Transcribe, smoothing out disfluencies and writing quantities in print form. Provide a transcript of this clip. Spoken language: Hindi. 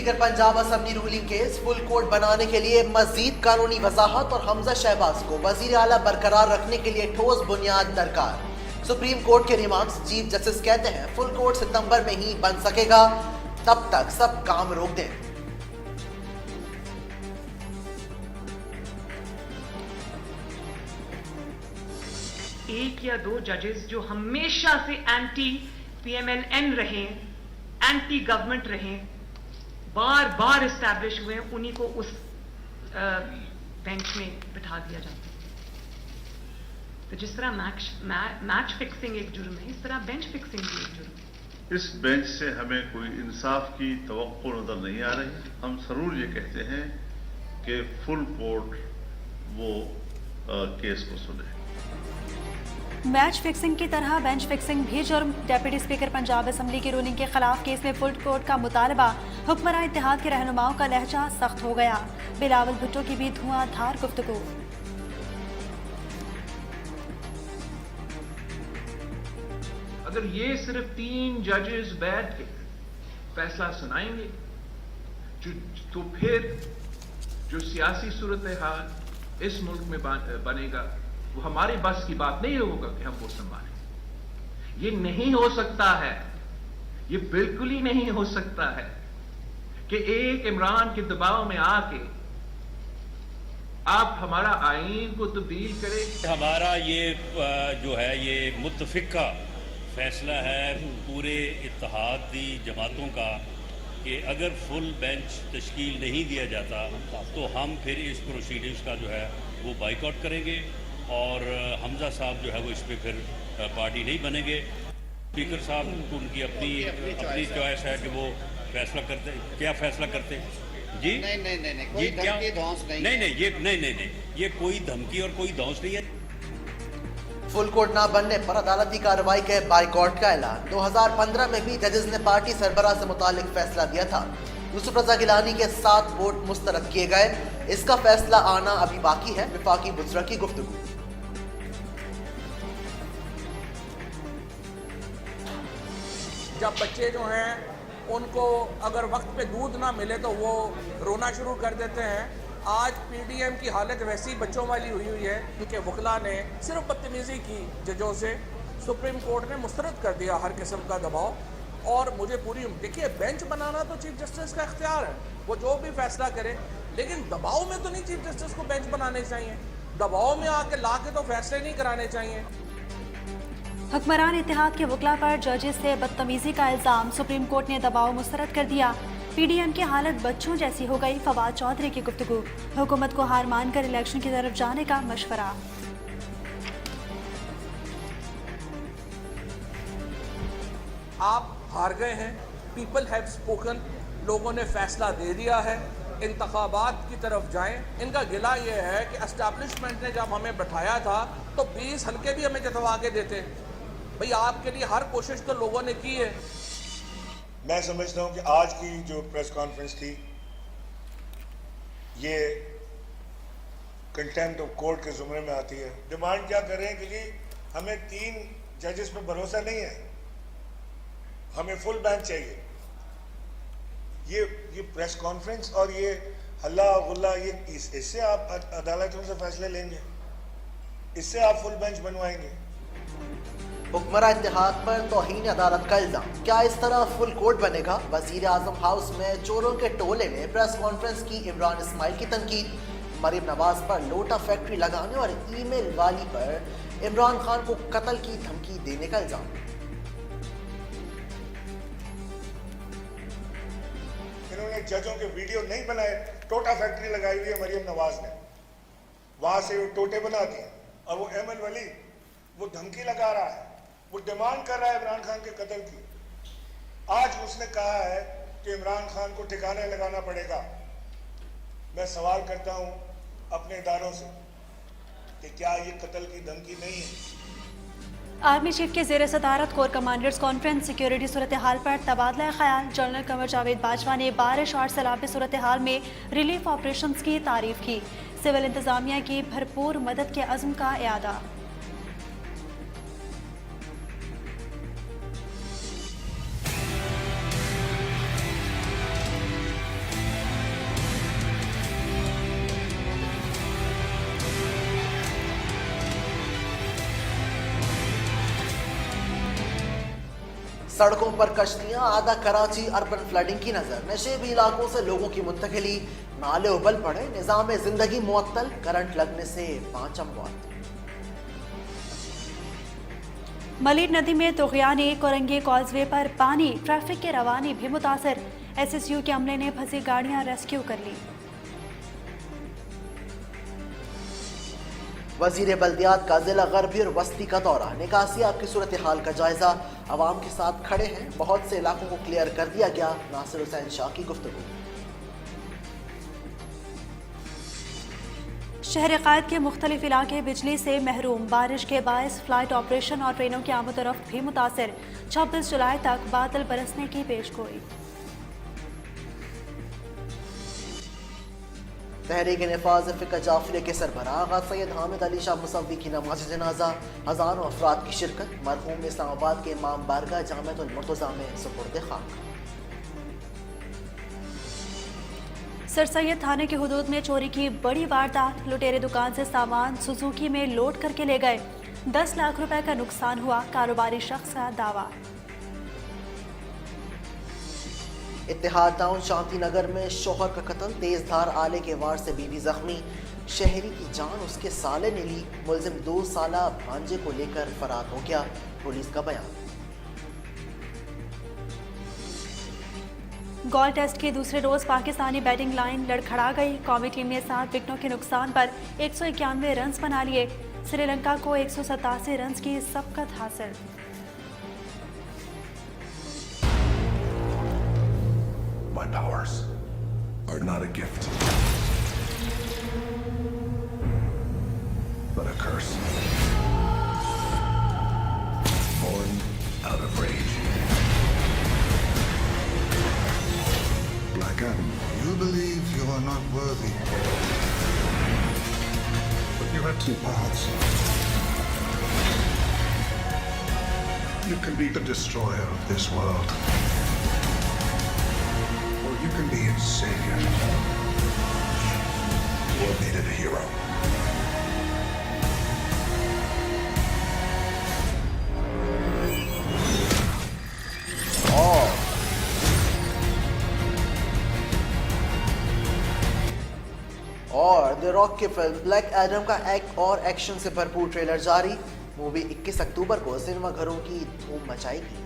Speaker Punjab assembly ruling case full court बनाने के लिए मजीद कानूनी वजाहत और हमजा शहबाज को वजीर आला बरकरार रखने के लिए ठोस बुनियाद दरकार। सुप्रीम कोर्ट के रिमार्क्स, चीफ जस्टिस कहते हैं फुल कोर्ट सितंबर में ही बन सकेगा, तब तक सब काम रोक दें। एक या दो जजेस जो हमेशा से एंटी पीएमएलएन रहे, एंटी गवर्नमेंट रहे, बार बार एस्टैब्लिश हुए, उन्हीं को उस बेंच में बिठा दिया जाता है। तो जिस तरह मैच फिक्सिंग एक जुर्म है, इस तरह बेंच फिक्सिंग भी एक जुर्म है। इस बेंच से हमें कोई इंसाफ की तवक्को नजर नहीं आ रही। हम जरूर ये कहते हैं कि फुल कोर्ट वो केस को सुने। मैच फिक्सिंग की तरह बेंच फिक्सिंग भी जुर्म। डेप्यूटी स्पीकर पंजाब असम्बली की रूलिंग के खिलाफ केस में फुल कोर्ट का मुतालबा। हुक्मरान इत्तेहाद के रहनुमाओं का लहजा सख्त हो गया। बिलावल भुट्टो की भी धुआंधार गुफ्तगू। अगर ये सिर्फ 3 जजेस बैठ के फैसला सुनाएंगे तो फिर जो सियासी सूरत हाल इस मुल्क में बनेगा वो हमारी बस की बात नहीं होगा कि हम वो संभालें। ये नहीं हो सकता है, ये बिल्कुल ही नहीं हो सकता है कि एक इमरान के दबाव में आके आप हमारा आईन को तब्दील करें। हमारा ये जो है ये मुत्तफिका फैसला है पूरे इत्तेहादी जमातों का कि अगर फुल बेंच तश्कील नहीं दिया जाता तो हम फिर इस प्रोसीडिंग्स का जो है वो बाइकआउट करेंगे और हमजा साहब जो है वो इस पर फिर पार्टी नहीं बनेंगे। स्पीकर साहब को उनकी अपनी चॉइस है कि वो फैसला करते, क्या फैसला करते जी। नहीं कोई धमकी धौंस नहीं। ये कोई धमकी और कोई धौंस नहीं है। फुल कोर्ट ना बनने पर अदालती कार्रवाई के बाइकआउट का ऐलान। 2015 में भी जजेस ने पार्टी सरबराह से मुतालिक फैसला दिया था। यूसुफ रजा गिलानी के 7 वोट मुस्तरद किए गए। इसका फैसला आना अभी बाकी है। विफाकी बुजरा की गुफ्तगू। जब बच्चे जो हैं उनको अगर वक्त पे दूध ना मिले तो वो रोना शुरू कर देते हैं। आज पीडीएम की हालत वैसी बच्चों वाली हुई है क्योंकि वकला ने सिर्फ बदतमीजी की जजों से। सुप्रीम कोर्ट ने मुस्तरद कर दिया हर किस्म का दबाव। और मुझे पूरी देखिए, बेंच बनाना तो चीफ जस्टिस का इख्तियार है, वो जो भी फैसला करे, लेकिन दबाव में तो नहीं चीफ जस्टिस को बेंच बनाने चाहिए। दबाव में आके ला के तो फैसले नहीं कराने चाहिए। हुक्मरान इत्तेहाद के वकला पर जजेस से बदतमीजी का इल्जाम। सुप्रीम कोर्ट ने दबाव मुस्तरद कर दिया। पीडीएम की हालत बच्चों जैसी हो गई। फवाद चौधरी की गुफ्तगू। हुकूमत को हार मानकर इलेक्शन की तरफ जाने का मशवरा। आप हार गए हैं, पीपल हैव स्पोकन, लोगों ने फैसला दे दिया है, इंतखाबात की तरफ जाएं। इनका गिला ये है कि एस्टैब्लिशमेंट ने जब हमें बैठाया था तो 20 हल्के भी हमें जतवा के देते। भाई आपके लिए हर कोशिश तो लोगों ने की है। मैं समझता हूं कि आज की जो प्रेस कॉन्फ्रेंस थी ये कंटेम्प्ट ऑफ कोर्ट के जुमरे में आती है। डिमांड क्या कर रहे हैं कि जी हमें 3 जजेस पे भरोसा नहीं है, हमें फुल बेंच चाहिए। ये प्रेस कॉन्फ्रेंस और ये हल्ला गुल्ला, ये इससे आप अदालतों से फैसले लेंगे? इससे आप फुल बेंच बनवाएंगे? हुक्मरान इत्तेहाद पर तौहीन अदालत का इल्जाम। क्या इस तरह फुल कोर्ट बनेगा? वजीर आजम हाउस में चोरों के टोले ने प्रेस कॉन्फ्रेंस की। इमरान इस्माइल की तनकीद। मरीम नवाज पर लोटा फैक्ट्री लगाने और ईमेल वाली पर इमरान खान को कत्ल की धमकी देने का इल्जाम। इन्होंने जजों के वीडियो नहीं बनाए, टोटा फैक्ट्री लगाई हुई है मरीम नवाज ने, वहां से वो टोटे बना दिए। और वो एमएल वली वो धमकी लगा रहा है, वो डिमांड कर रहा है इमरान खान के कत्ल की। आज उसने कहा है कि इमरान खान को ठिकाने लगाना पड़ेगा। मैं सवाल करता हूं अपने इदारों से कि क्या ये कत्ल की धमकी नहीं है? आर्मी चीफ के ज़ेर सदारत कोर कमांडर्स कॉन्फ्रेंस। सिक्योरिटी सूरत हाल पर तबादला ख्याल। जनरल कमर जावेद बाजवा ने बारिश और सैलाब सूरत हाल में रिलीफ ऑपरेशंस की तारीफ की। सिविल इंतजामिया की भरपूर मदद के अज़्म का इयादा। सड़कों पर कश्तियां, आधा कराची अर्बन फ्लडिंग की नजर, नशेबी इलाकों से लोगों की मुंतकिली, नाले उबल पड़े, निजाम जिंदगी मुअत्तल, करंट लगने से 5 अमवात। मलिर नदी में तुग़यान कोरंगी कॉजवे पर पानी, ट्रैफिक की रवानी भी मुतासर, SSU के अमले ने फंसी गाड़ियां रेस्क्यू कर ली। वजीर बल्दियात का जिला गरबी और वस्ती का दौरा, निकासियाब की सूरत हाल का जायजा, अवाम के साथ खड़े हैं, बहुत से इलाकों को क्लियर कर दिया गया। नासिर हुसैन शाह की गुफ्तगू। शहर क़ायद के मुख्तलिफ इलाके बिजली से महरूम, बारिश के बायस फ्लाइट ऑपरेशन और ट्रेनों की आमद-ओ-रफ्त भी मुतासर, 26 जुलाई तक बादल बरसने की पेशगोई। तहरीक नफाज फ़िक़्ह जाफरी के सरबराह आगा सैयद हामिद अली शाह मुसव्वी की नमाज जनाजा, हज़ारों अफराद की शिरकत, मरहूम इस्लामाबाद के इमाम बारगाह जामिअतुल मुर्तज़ा में सुपुर्द खाक। सर सैयद थाने की हुदूद में चोरी की बड़ी वारदात, लुटेरे दुकान से सामान सुजुकी में लोड करके ले गए, 10 लाख रुपए का नुकसान हुआ, कारोबारी शख्स का दावा। इत्तेहाद टाउन शांति नगर में शोहर का कत्ल, तेज धार आले के वार से बीवी जख्मी, शहरी की जान उसके साले ने ली, मुलजिम 2 साला भांजे को लेकर फरार हो गया, पुलिस का बयान। गोल टेस्ट के दूसरे रोज पाकिस्तानी बैटिंग लाइन लड़खड़ा गई, कौमी टीम ने 7 विकेटों के नुकसान पर 191 रन बना लिए, श्रीलंका को 187 रन की सबकत हासिल। My powers are not a gift, but a curse. Born out of rage. Black Adam, you believe you are not worthy. But you have 2 paths. You can be the destroyer of this world. You can be its savior. You are made of a hero. और द रॉक की फिल्म ब्लैक एडम का एक और एक्शन से भरपूर ट्रेलर जारी, मूवी 21 अक्टूबर को सिनेमा घरों की धूम मचाएगी।